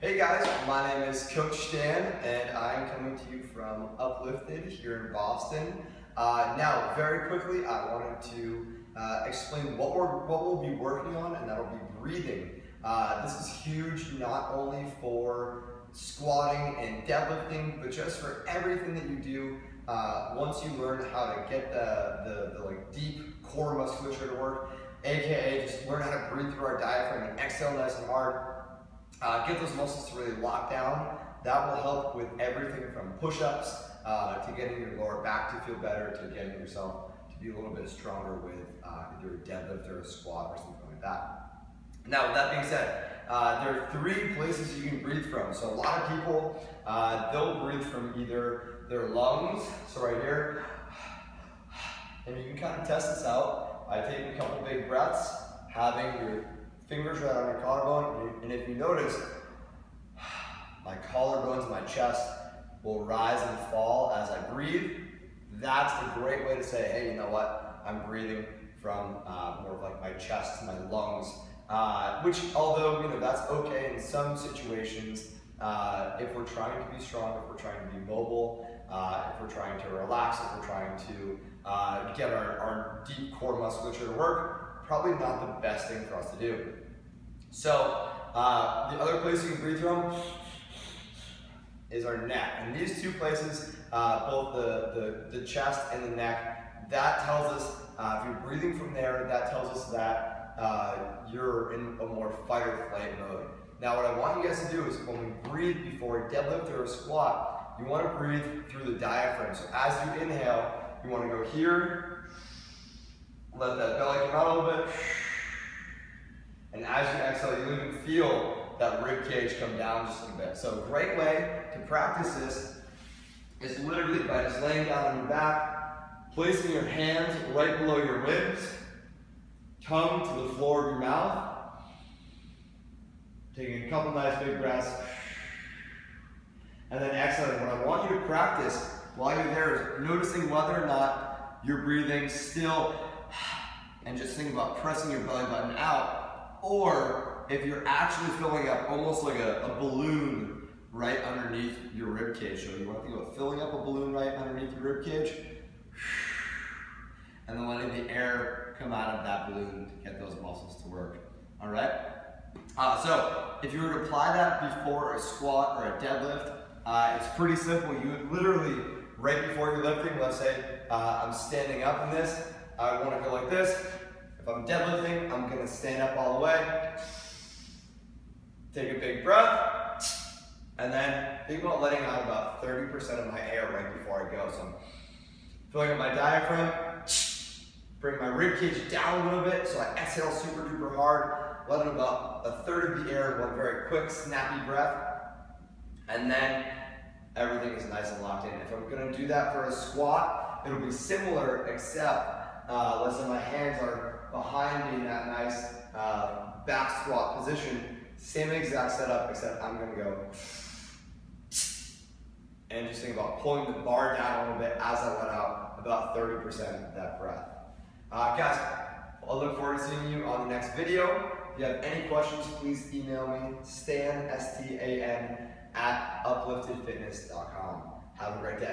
Hey guys, my name is Coach Dan and I'm coming to you from Uplifted here in Boston. Now, very quickly, I wanted to explain what we'll be working on, and that'll be breathing. This is huge not only for squatting and deadlifting, but just for everything that you do. Once you learn how to get the like deep core musculature to work, aka just learn how to breathe through our diaphragm and exhale nice and hard. Get those muscles to really lock down. That will help with everything from push-ups to getting your lower back to feel better, to getting yourself to be a little bit stronger with either a deadlift or a squat or something like that. Now, with that being said, there are 3 places you can breathe from. So a lot of people, they'll breathe from either their lungs, so right here, and you can kind of test this out by taking a couple big breaths, having your fingers right on your collarbone, and if you notice, my collarbones and my chest will rise and fall as I breathe. That's a great way to say, hey, you know what? I'm breathing from more of like my chest to my lungs, which, although that's okay in some situations, if we're trying to be strong, if we're trying to be mobile, if we're trying to relax, if we're trying to get our deep core musculature to work, probably not the best thing for us to do. So the other place you can breathe from is our neck. And these 2 places, both the chest and the neck, that tells us, if you're breathing from there, that tells us that you're in a more fight or flight mode. Now what I want you guys to do is when we breathe before a deadlift or a squat, you want to breathe through the diaphragm. So as you inhale, you want to go here, let that belly come out a little bit, and as you exhale, you'll even feel that rib cage come down just a little bit. So a great way to practice this is literally by just laying down on your back, placing your hands right below your ribs, tongue to the floor of your mouth, taking a couple nice big breaths, and then exhaling. What I want you to practice while you're there is noticing whether or not you're breathing still and just think about pressing your belly button out, or if you're actually filling up almost like a balloon right underneath your rib cage. So you want to think about filling up a balloon right underneath your rib cage, and then letting the air come out of that balloon to get those muscles to work. All right? So if you were to apply that before a squat or a deadlift, it's pretty simple. You would literally, right before you're lifting, let's say I'm standing up in this, I want to go like this. If I'm deadlifting, I'm going to stand up all the way. Take a big breath. And then think about letting out about 30% of my air right before I go. So I'm filling up my diaphragm. Bring my rib cage down a little bit so I exhale super duper hard. Let in about a third of the air in one very quick, snappy breath. And then everything is nice and locked in. If I'm going to do that for a squat, it'll be similar, except let's say my hands are behind me in that nice back squat position. Same exact setup, except I'm going to go and just think about pulling the bar down a little bit as I let out about 30% of that breath. Guys, I'll look forward to seeing you on the next video. If you have any questions, please email me, Stan, S-T-A-N, @upliftedfitness.com. Have a great day.